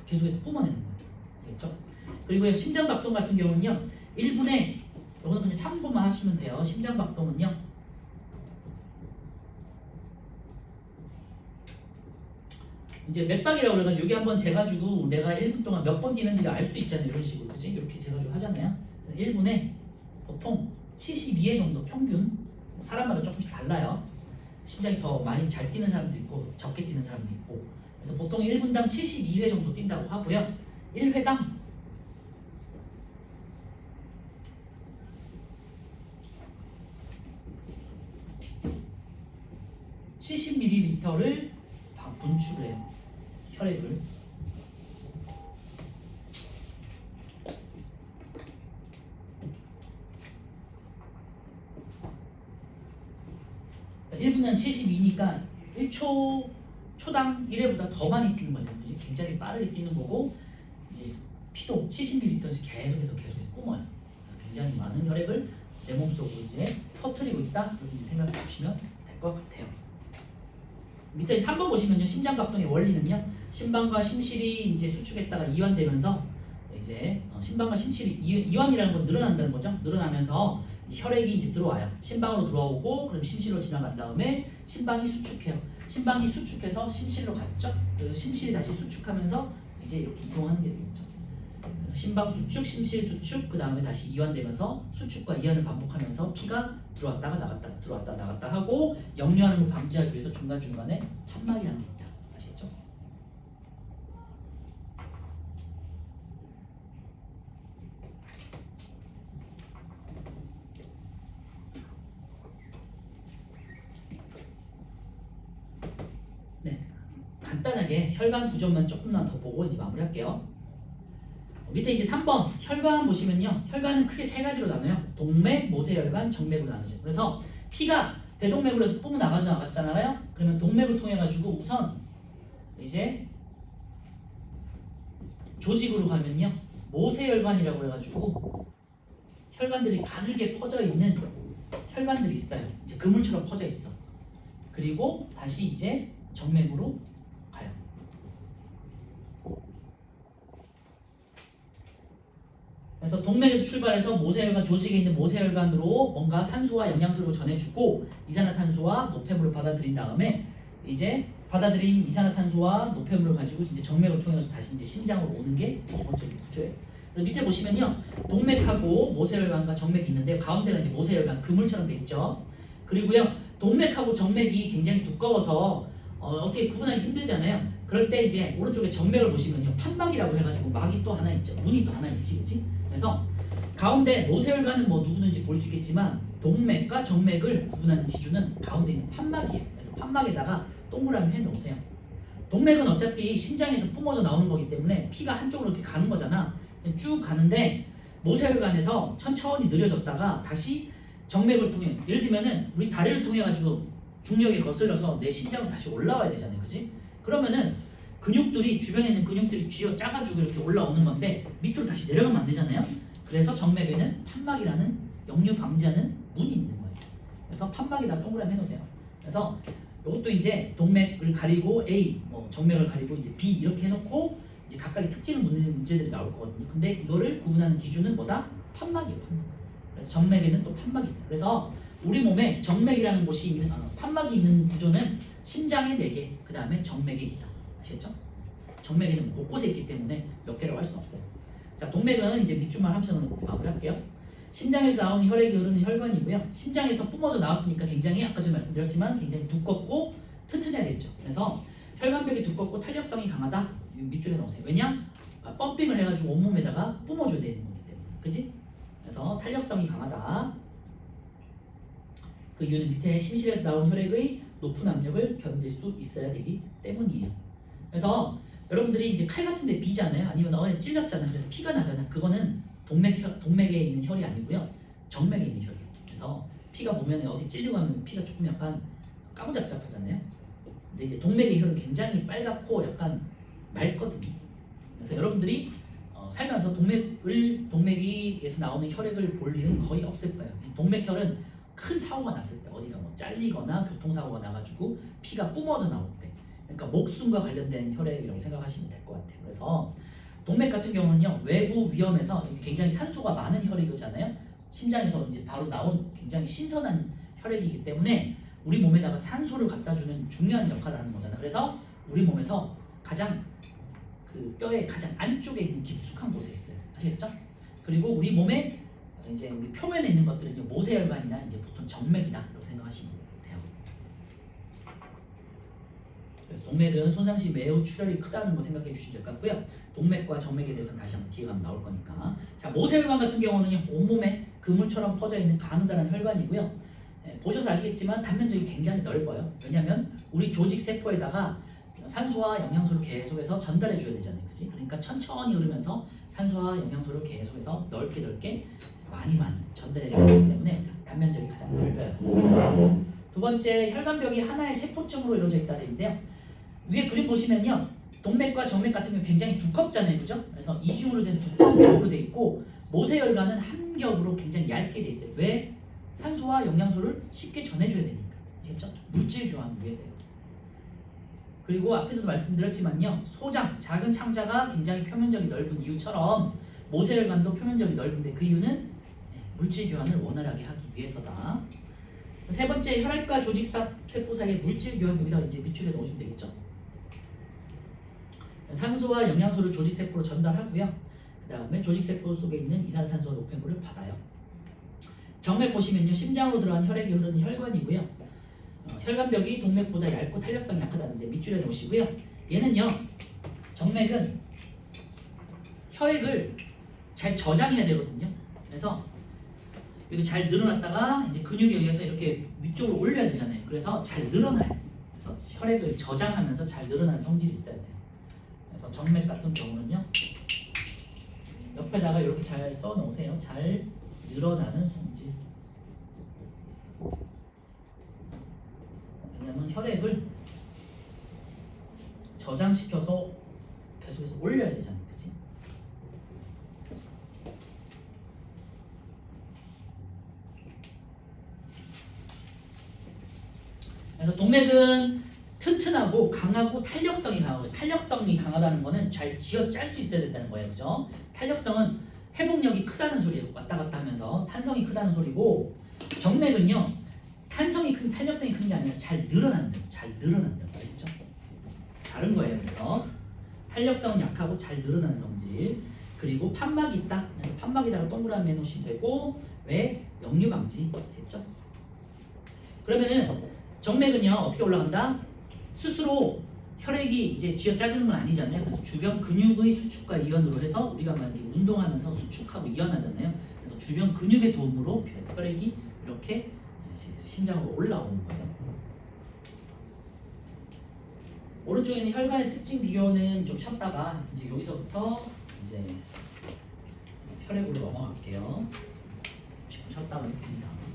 계속해서 뿜어내는 거예요. 알겠죠? 그리고 심장 박동 같은 경우는요, 1분에 이거는 그냥 참고만 하시면 돼요. 심장 박동은요, 이제 맥박이라고 그러면 여기 한번 재가지고 내가 1분 동안 몇 번 뛰는지를 알 수 있잖아요. 이런 식으로, 그치? 이렇게 재가지고 하잖아요. 1분에 보통 72회 정도 평균, 사람마다 조금씩 달라요. 심장이 더 많이 잘 뛰는 사람도 있고 적게 뛰는 사람도 있고, 그래서 보통 1분당 72회 정도 뛴다고 하고요. 1회당 70ml를 분출해요. 혈액을. 그러니까 1분당 72니까 1초 초당 1회보다 더 많이 뛰는 거잖아요. 굉장히 빠르게 뛰는 거고, 이제 피도 70ml씩 계속해서 뿜어요. 그래서 굉장히 많은 혈액을 내 몸속으로 이제 퍼뜨리고 있다. 이렇게 생각해 주시면 될 것 같아요. 밑에 3번 보시면요, 심장 박동의 원리는요, 심방과 심실이 이제 수축했다가 이완되면서 이제 심방과 심실이 이완이라는 건 늘어난다는 거죠. 늘어나면서 이제 혈액이 이제 들어와요. 심방으로 들어오고, 그럼 심실로 지나간 다음에 심방이 수축해요. 심방이 수축해서 심실로 갔죠. 그래서 심실이 다시 수축하면서 이제 이렇게 이동하는 게 되겠죠. 그래서 심방 수축, 심실 수축, 그 다음에 다시 이완되면서 수축과 이완을 반복하면서 피가 들어왔다가 나갔다가 들어왔다가 나갔다 하고, 역류하는 걸 방지하기 위해서 중간중간에 판막이라는 게 있다. 아시겠죠? 네, 간단하게 혈관 구조만 조금만 더 보고 이제 마무리할게요. 밑에 이제 3번 혈관 보시면요, 혈관은 크게 세 가지로 나눠요. 동맥, 모세혈관, 정맥으로 나누죠. 그래서 피가 대동맥으로 해서 뿜어 나갔잖아요. 그러면 동맥을 통해 가지고 우선 이제 조직으로 가면요, 모세혈관이라고 해가지고 혈관들이 가늘게 퍼져 있는 혈관들이 있어요. 이제 그물처럼 퍼져 있어. 그리고 다시 이제 정맥으로 가요. 그래서 동맥에서 출발해서 모세혈관, 조직에 있는 모세혈관으로 뭔가 산소와 영양소를 전해주고 이산화탄소와 노폐물을 받아들인 다음에 이제 받아들인 이산화탄소와 노폐물을 가지고 이제 정맥을 통해서 다시 이제 심장으로 오는 게 기본적인 구조예요. 그래서 밑에 보시면요, 동맥하고 모세혈관과 정맥이 있는데 가운데가 이제 모세혈관 그물처럼 돼 있죠. 그리고요, 동맥하고 정맥이 굉장히 두꺼워서 어떻게 구분하기 힘들잖아요. 그럴 때 이제 오른쪽에 정맥을 보시면요, 판막이라고 해가지고 막이 또 하나 있죠. 문이 또 하나 있지, 그렇지? 그래서 가운데 모세혈관은 뭐 누구든지 볼 수 있겠지만 동맥과 정맥을 구분하는 기준은 가운데 있는 판막이에요. 그래서 판막에다가 동그라미 해놓으세요. 동맥은 어차피 심장에서 뿜어져 나오는 거기 때문에 피가 한쪽으로 이렇게 가는 거잖아. 쭉 가는데 모세혈관에서 천천히 느려졌다가 다시 정맥을 통해, 예를 들면은 우리 다리를 통해 가지고 중력에 거슬려서 내 심장으로 다시 올라와야 되잖아요, 그지? 그러면은 근육들이 주변에 있는 근육들이 쥐어 짜가지고 이렇게 올라오는 건데 밑으로 다시 내려가면 안 되잖아요. 그래서 정맥에는 판막이라는 역류 방지하는 문이 있는 거예요. 그래서 판막에다 동그라미 해놓으세요. 그래서 이것도 이제 동맥을 가리고 A, 뭐 정맥을 가리고 이제 B 이렇게 해놓고 이제 각각의 특징을 묻는 문제들이 나올 거거든요. 근데 이거를 구분하는 기준은 뭐다? 판막이에요. 판막. 그래서 정맥에는 또 판막이 있다. 그래서 우리 몸에 정맥이라는 곳이 있는 판막이 있는 구조는 심장에 4개, 그 다음에 정맥에 있다. 아시겠죠? 정맥에는 곳곳에 있기 때문에 몇 개라고 할 수는 없어요. 자, 동맥은 이제 밑줄만 하면서 마무리할게요. 심장에서 나오는 혈액이 흐르는 혈관이고요. 심장에서 뿜어져 나왔으니까 굉장히 아까 전 말씀드렸지만 굉장히 두껍고 튼튼해야겠죠. 그래서 혈관벽이 두껍고 탄력성이 강하다. 밑줄에 넣으세요. 왜냐? 펌핑을 해가지고 온몸에다가 뿜어줘야 되는 거기 때문에. 그치? 그래서 탄력성이 강하다. 그 이유는 밑에 심실에서 나온 혈액의 높은 압력을 견딜 수 있어야 되기 때문이에요. 그래서 여러분들이 이제 칼 같은 데 비잖아요. 아니면 찔렸잖아요. 그래서 피가 나잖아요. 그거는 동맥에 있는 혈이 아니고요. 정맥에 있는 혈이에요. 그래서 피가 보면 어디 찔리고 하면 피가 조금 약간 까무잡잡하잖아요. 근데 이제 동맥의 혈은 굉장히 빨갛고 약간 맑거든요. 그래서 여러분들이 살면서 동맥에서 나오는 혈액을 볼 일은 거의 없을 거예요. 동맥혈은 큰 사고가 났을 때, 어디가 뭐 잘리거나 교통사고가 나가지고 피가 뿜어져 나올 때, 그러니까 목숨과 관련된 혈액이라고 생각하시면 될 것 같아요. 그래서 동맥 같은 경우는요, 외부 위험에서 굉장히 산소가 많은 혈액이잖아요. 심장에서 이제 바로 나온 굉장히 신선한 혈액이기 때문에 우리 몸에다가 산소를 갖다주는 중요한 역할을 하는 거잖아요. 그래서 우리 몸에서 가장 그 뼈의 가장 안쪽에 있는 깊숙한 곳에 있어요. 아시겠죠? 그리고 우리 몸에 이제 우리 표면에 있는 것들은요, 모세혈관이나 이제 보통 정맥이다 이렇게 생각하시면 돼요. 그래서 동맥은 손상 시 매우 출혈이 크다는 거 생각해 주시면 될 것 같고요. 동맥과 정맥에 대해서는 다시 한번 뒤에 가면 나올 거니까. 자, 모세혈관 같은 경우는요, 온몸에 그물처럼 퍼져 있는 가느다란 혈관이고요. 보셔서 아시겠지만 단면적이 굉장히 넓어요. 왜냐하면 우리 조직 세포에다가 산소와 영양소를 계속해서 전달해 줘야 되잖아요, 그렇지? 그러니까 천천히 흐르면서 산소와 영양소를 계속해서 넓게 많이 전달해 줘야 되기 때문에 단면적이 가장 넓어요. 두 번째, 혈관벽이 하나의 세포층으로 이루어져 있다는 얘기인데요. 위에 그림 보시면요, 동맥과 정맥 같은 경우 굉장히 두껍잖아요, 그죠? 그래서 이중으로 된 두꺼운 벽으로 돼 있고 모세혈관은 한 겹으로 굉장히 얇게 돼 있어요. 왜? 산소와 영양소를 쉽게 전해줘야 되니까. 아시겠죠? 물질 교환을 위해서요. 그리고 앞에서도 말씀드렸지만요, 소장, 작은 창자가 굉장히 표면적이 넓은 이유처럼 모세혈관도 표면적이 넓은데 그 이유는 물질 교환을 원활하게 하기 위해서다. 세 번째, 혈액과 조직 세포 사이의 물질 교환, 여기다 이제 밑줄에 넣으시면 되겠죠. 산소와 영양소를 조직 세포로 전달하고요. 그 다음에 조직 세포 속에 있는 이산화탄소와 노폐물을 받아요. 정맥 보시면요, 심장으로 들어간 혈액이 흐르는 혈관이고요. 혈관벽이 동맥보다 얇고 탄력성이 약하다는데 밑줄에 놓으시고요. 얘는요, 정맥은 혈액을 잘 저장해야 되거든요. 그래서 이거 잘 늘어났다가 이제 근육에 의해서 이렇게 위쪽으로 올려야 되잖아요. 그래서 잘 늘어나요. 그래서 혈액을 저장하면서 잘 늘어나는 성질이 있어야 돼요. 그래서 정맥 같은 경우는요, 옆에다가 이렇게 잘 써 놓으세요. 잘 늘어나는 성질. 왜냐면 혈액을 저장시켜서 계속해서 올려야 되잖아요, 그치? 그래서 동맥은 튼튼하고 강하고 탄력성이 강하고, 탄력성이 강하다는 거는 잘 쥐어 짤 수 있어야 된다는 거예요, 그죠? 탄력성은 회복력이 크다는 소리예요. 왔다 갔다 하면서 탄성이 크다는 소리고, 정맥은요, 탄력성이 큰 게 아니라 잘 늘어난다. 잘 늘어난다. 알겠죠? 다른 거예요. 그래서 탄력성은 약하고 잘 늘어나는 성질. 그리고 판막이 있다. 그래서 판막에다가 동그라미 해놓으시면 되고 왜? 역류 방지 됐죠? 그러면은 정맥은요 어떻게 올라간다? 스스로 혈액이 이제 쥐어짜지는 건 아니잖아요. 그래서 주변 근육의 수축과 이완으로 해서 우리가 만약에 운동하면서 수축하고 이완하잖아요. 그래서 주변 근육의 도움으로 혈액이 이렇게 심장으로 올라오는 거예요. 오른쪽에 있는 혈관의 특징 비교는 좀 쉬었다가 이제 여기서부터 이제 혈액으로 넘어갈게요. 지금 쉬었다가 있습니다.